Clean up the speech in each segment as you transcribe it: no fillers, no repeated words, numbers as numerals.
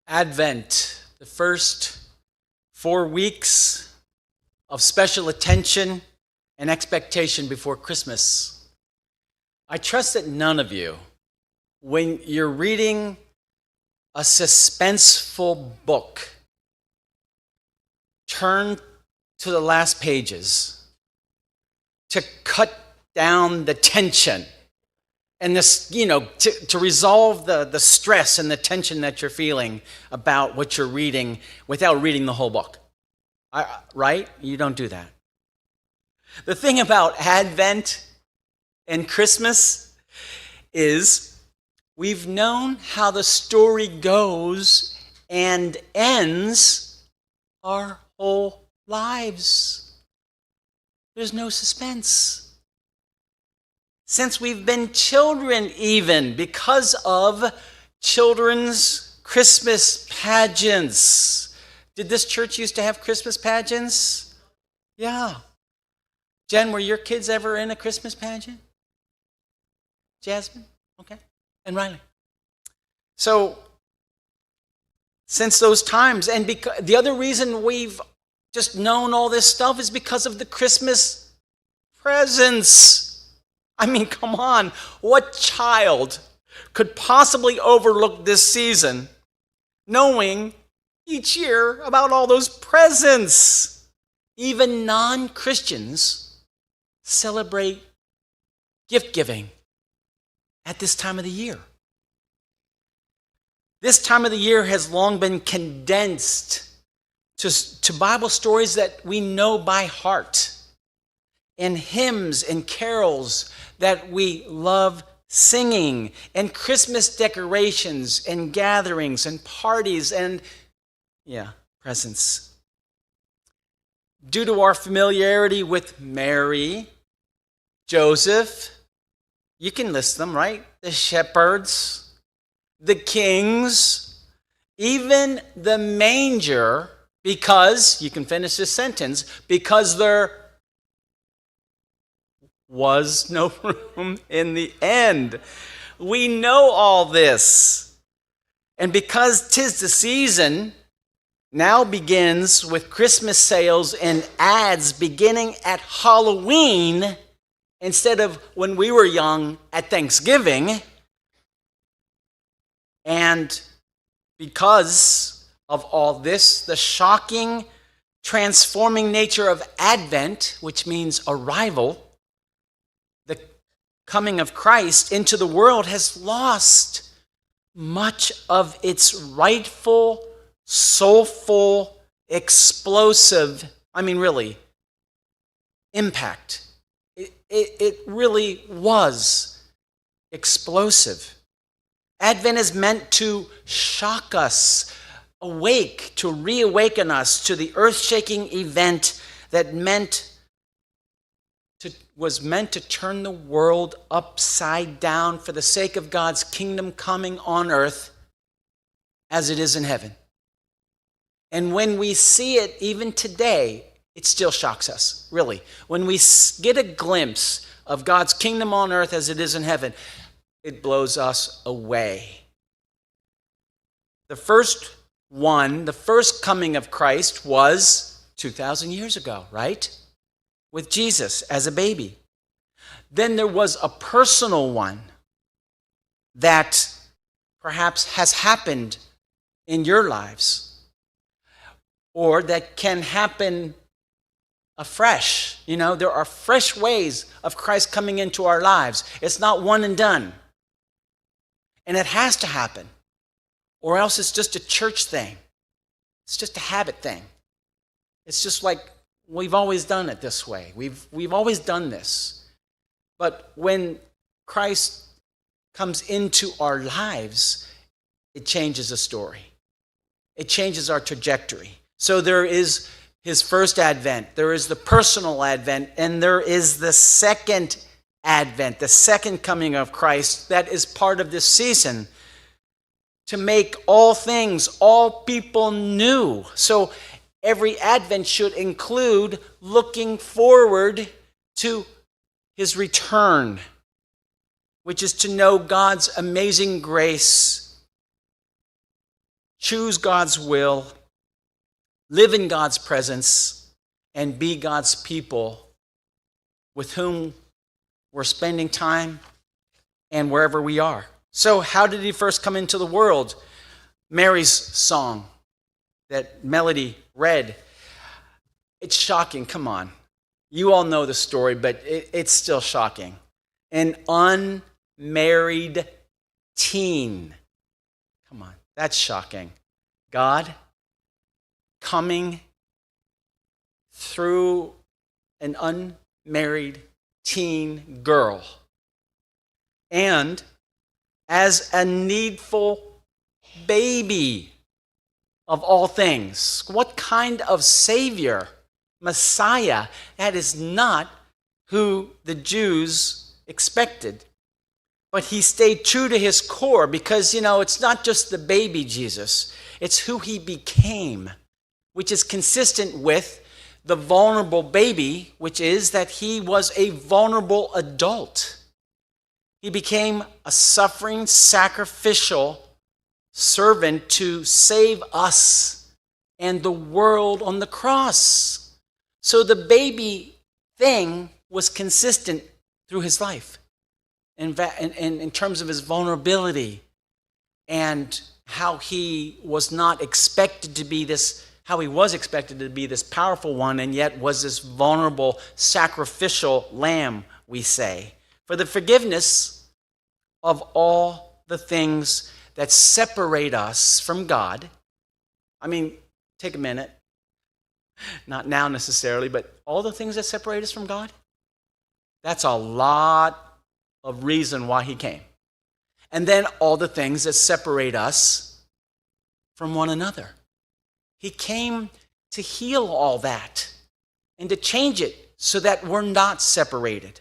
Advent, the first 4 weeks of special attention and expectation before Christmas. I trust that none of you, when you're reading a suspenseful book, turn to the last pages to cut down the tension and this, to resolve the stress and the tension that you're feeling about what you're reading without reading the whole book. Right? You don't do that. The thing about Advent and Christmas is we've known how the story goes and ends our whole lives. There's no suspense. Since we've been children even, because of children's Christmas pageants. Did this church used to have Christmas pageants? Yeah. Jen, were your kids ever in a Christmas pageant? Jasmine? Okay. And Riley? So, since those times, and the other reason we've just known all this stuff is because of the Christmas presents. I mean, come on. What child could possibly overlook this season knowing each year about all those presents? Even non-Christians celebrate gift giving at this time of the year. This time of the year has long been condensed to Bible stories that we know by heart, and hymns and carols that we love singing, and Christmas decorations and gatherings and parties and, presents. Due to our familiarity with Mary, Joseph, you can list them, right? The shepherds, the kings, even the manger, because, you can finish this sentence, because there was no room in the end. We know all this. And because 'tis the season, now begins with Christmas sales and ads beginning at Halloween instead of when we were young at Thanksgiving. And because of all this, the shocking, transforming nature of Advent, which means arrival, the coming of Christ into the world, has lost much of its rightful, soulful, explosive, impact. It really was explosive. Advent is meant to shock us, to reawaken us to the earth-shaking event that was meant to turn the world upside down for the sake of God's kingdom coming on earth as it is in heaven. And when we see it, even today, it still shocks us, really. When we get a glimpse of God's kingdom on earth as it is in heaven, it blows us away. The first coming of Christ was 2,000 years ago, right? With Jesus as a baby. Then there was a personal one that perhaps has happened in your lives, or that can happen afresh. There are fresh ways of Christ coming into our lives. It's not one and done. And it has to happen, or else it's just a church thing. It's just a habit thing. It's just like we've always done it this way. We've always done this. But when Christ comes into our lives, it changes the story. It changes our trajectory. So there is his first advent, there is the personal advent, and there is the second advent, the second coming of Christ that is part of this season to make all things, all people new. So every advent should include looking forward to his return, which is to know God's amazing grace choose God's will, live in God's presence, and be God's people with whom we're spending time and wherever we are. So how did he first come into the world? Mary's song that Melody read. It's shocking. Come on. You all know the story, but it's still shocking. An unmarried teen. Come on. That's shocking. God coming through an unmarried teen girl. And as a needful baby of all things. What kind of Savior, Messiah? That is not who the Jews expected. But he stayed true to his core because, it's not just the baby Jesus. It's who he became, which is consistent with the vulnerable baby, which is that he was a vulnerable adult. He became a suffering, sacrificial servant to save us and the world on the cross. So the baby thing was consistent through his life in terms of his vulnerability and how he was not expected to be this, how he was expected to be this powerful one and yet was this vulnerable, sacrificial lamb, we say, for the forgiveness of all the things that separate us from God. I mean, take a minute. Not now necessarily, but all the things that separate us from God, that's a lot of reason why he came. And then all the things that separate us from one another. He came to heal all that and to change it so that we're not separated.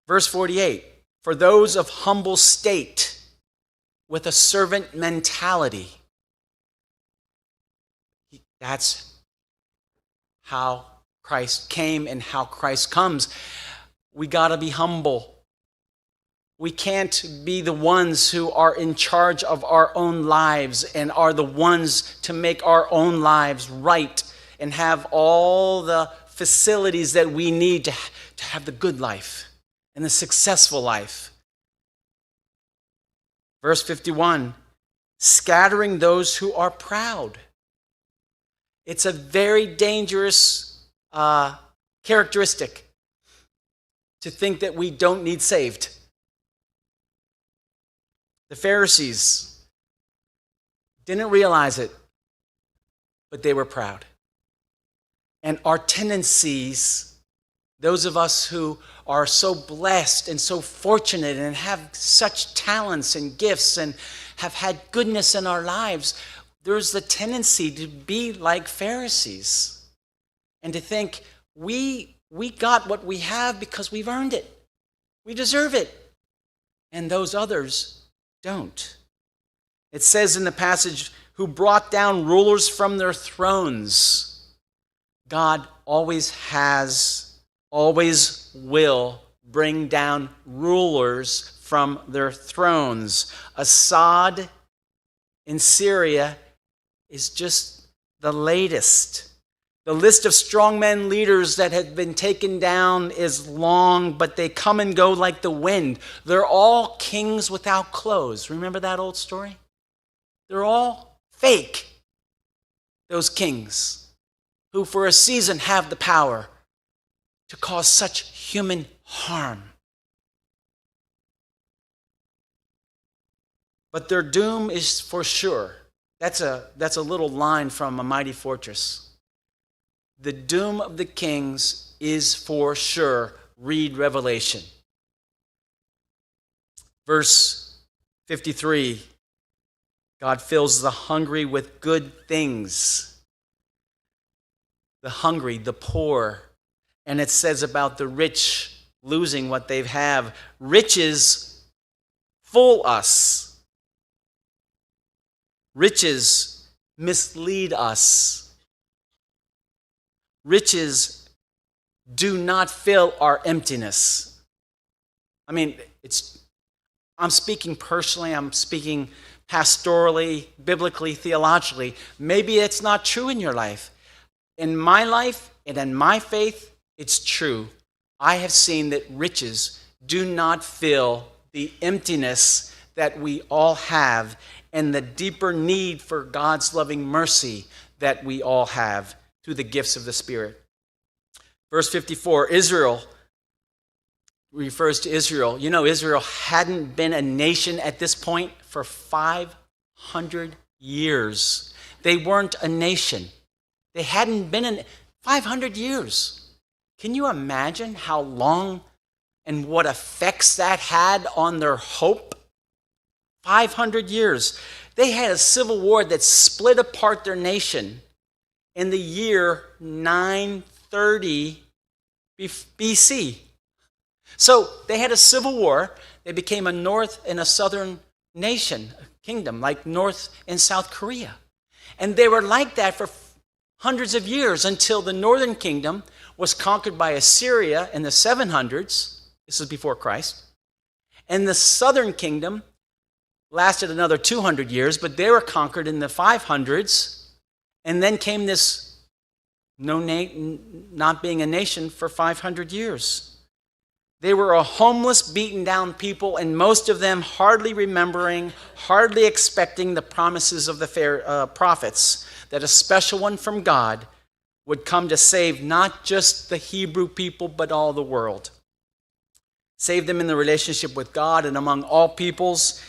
Verse 48, for those of humble state with a servant mentality. That's how Christ came and how Christ comes. We got to be humble. We can't be the ones who are in charge of our own lives and are the ones to make our own lives right and have all the facilities that we need to have the good life and the successful life. Verse 51, scattering those who are proud. It's a very dangerous characteristic to think that we don't need saved. The Pharisees didn't realize it, but they were proud. And our tendencies, those of us who are so blessed and so fortunate and have such talents and gifts and have had goodness in our lives, there's the tendency to be like Pharisees and to think we got what we have because we've earned it. We deserve it. And those others don't. It says in the passage, who brought down rulers from their thrones. God always has, always will bring down rulers from their thrones. Assad in Syria is just the latest. The list of strongmen leaders that have been taken down is long, but they come and go like the wind. They're all kings without clothes. Remember that old story? They're all fake, those kings who for a season have the power to cause such human harm. But their doom is for sure. That's a little line from A Mighty Fortress. The doom of the kings is for sure. Read Revelation. Verse 53, God fills the hungry with good things. The hungry, the poor. And it says about the rich losing what they have. Riches fool us. Riches mislead us. Riches do not fill our emptiness. I mean, I'm speaking personally, I'm speaking pastorally, biblically, theologically. Maybe it's not true in your life. In my life and in my faith, it's true. I have seen that riches do not fill the emptiness that we all have and the deeper need for God's loving mercy that we all have through the gifts of the Spirit. Verse 54, Israel refers to Israel. You know, Israel hadn't been a nation at this point for 500 years. They weren't a nation. They hadn't been in 500 years. Can you imagine how long and what effects that had on their hope? 500 years. They had a civil war that split apart their nation in the year 930 BC. So they had a civil war. They became a north and a southern nation, a kingdom, like North and South Korea. And they were like that for hundreds of years until the northern kingdom was conquered by Assyria in the 700s. This is before Christ. And the southern kingdom lasted another 200 years, but they were conquered in the 500s. And then came this not being a nation for 500 years. They were a homeless, beaten down people, and most of them hardly remembering, hardly expecting the promises of the prophets that a special one from God would come to save not just the Hebrew people, but all the world. Save them in the relationship with God and among all peoples,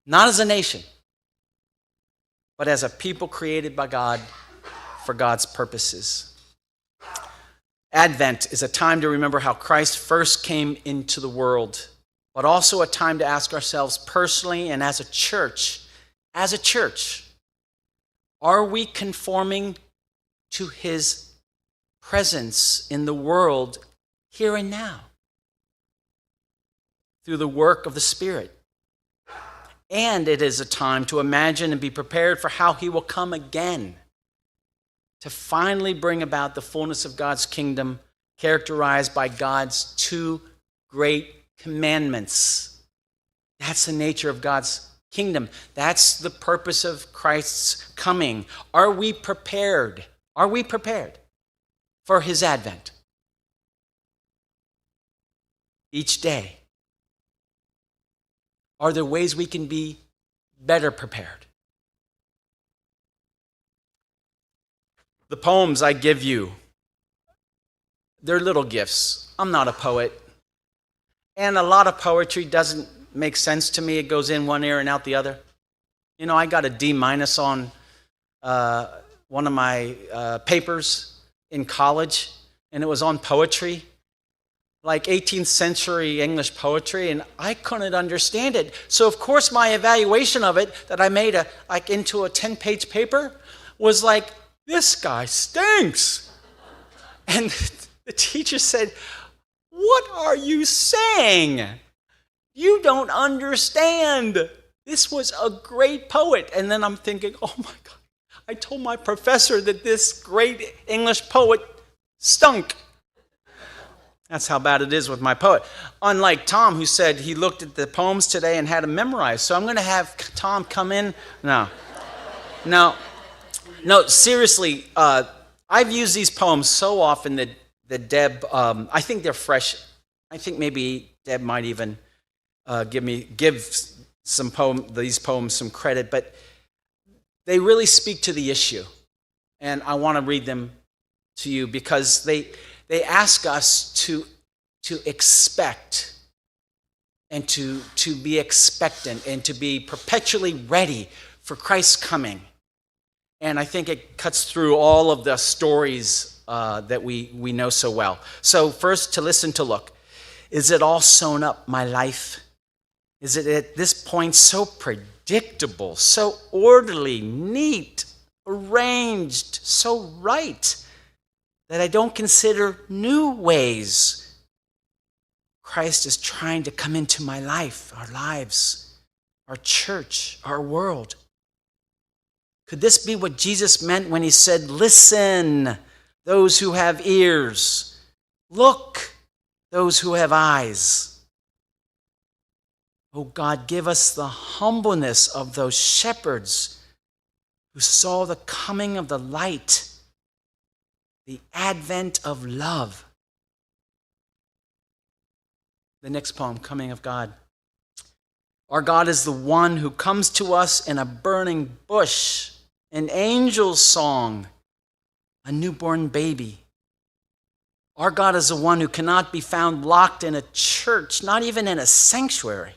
not as a nation, but as a people created by God for God's purposes. Advent is a time to remember how Christ first came into the world, but also a time to ask ourselves personally and as a church, are we conforming to his presence in the world here and now through the work of the Spirit? And it is a time to imagine and be prepared for how he will come again to finally bring about the fullness of God's kingdom, characterized by God's two great commandments. That's the nature of God's kingdom. That's the purpose of Christ's coming. Are we prepared? Are we prepared for his advent? Each day. Are there ways we can be better prepared? The poems I give you, they're little gifts. I'm not a poet. And a lot of poetry doesn't make sense to me. It goes in one ear and out the other. You know, I got a D- on one of my papers in college, and it was on poetry, like 18th century English poetry, and I couldn't understand it. So, of course, my evaluation of it that I made into a 10-page paper was like, this guy stinks. And the teacher said, what are you saying? You don't understand. This was a great poet. And then I'm thinking, oh my God, I told my professor that this great English poet stunk. That's how bad it is with my poet. Unlike Tom, who said he looked at the poems today and had them memorized. So I'm going to have Tom come in. No, seriously, I've used these poems so often that Deb, I think they're fresh. I think maybe Deb might even give these poems some credit, but they really speak to the issue. And I want to read them to you because they ask us to expect and to be expectant and to be perpetually ready for Christ's coming. And I think it cuts through all of the stories that we know so well. So first, to listen, to look. Is it all sewn up, my life? Is it at this point so predictable, so orderly, neat, arranged, so right, that I don't consider new ways Christ is trying to come into my life, our lives, our church, our world? Could this be what Jesus meant when he said, listen, those who have ears, look, those who have eyes? Oh God, give us the humbleness of those shepherds who saw the coming of the light, the advent of love. The next poem, Coming of God. Our God is the one who comes to us in a burning bush, an angel's song, a newborn baby. Our God is the one who cannot be found locked in a church, not even in a sanctuary.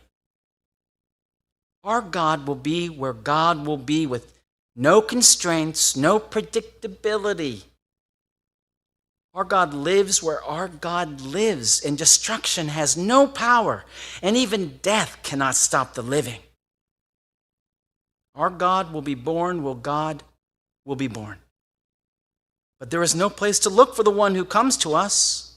Our God will be where God will be, with no constraints, no predictability. Our God lives where our God lives, and destruction has no power, and even death cannot stop the living. Our God will be born, God will be born. But there is no place to look for the one who comes to us.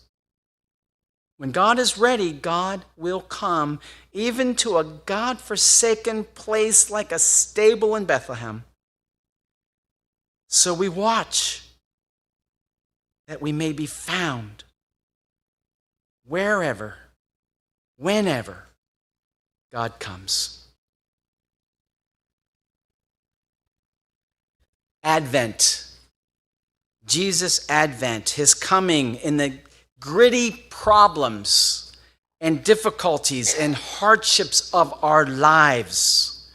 When God is ready, God will come, even to a God-forsaken place like a stable in Bethlehem. So we watch that we may be found wherever, whenever God comes. Advent. Jesus' advent, his coming in the gritty problems and difficulties and hardships of our lives.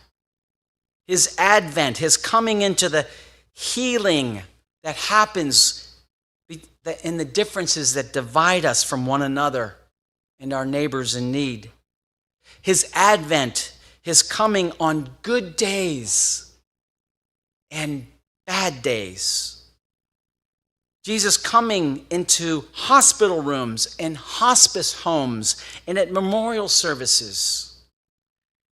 His advent, his coming into the healing that happens in the differences that divide us from one another and our neighbors in need. His advent, his coming on good days and bad days. Jesus coming into hospital rooms and hospice homes and at memorial services.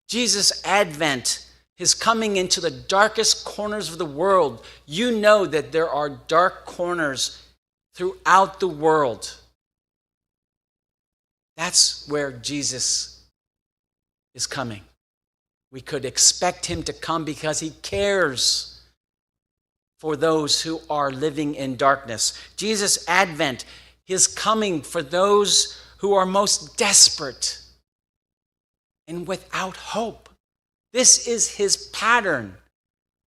Jesus' advent, his coming into the darkest corners of the world. You know that there are dark corners throughout the world. That's where Jesus is coming. We could expect him to come because he cares for those who are living in darkness. Jesus' advent, his coming for those who are most desperate and without hope. This is his pattern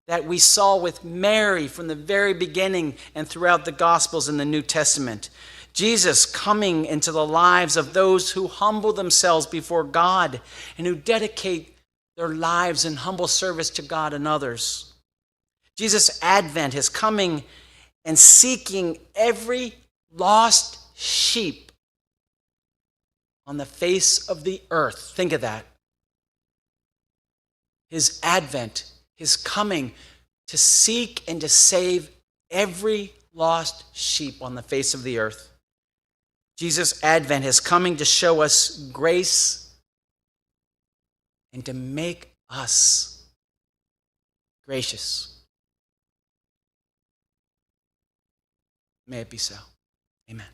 that we saw with Mary from the very beginning and throughout the Gospels in the New Testament. Jesus coming into the lives of those who humble themselves before God and who dedicate their lives in humble service to God and others. Jesus' advent, his coming and seeking every lost sheep on the face of the earth. Think of that. His advent, his coming to seek and to save every lost sheep on the face of the earth. Jesus' advent, his coming to show us grace and to make us gracious. May it be so. Amen.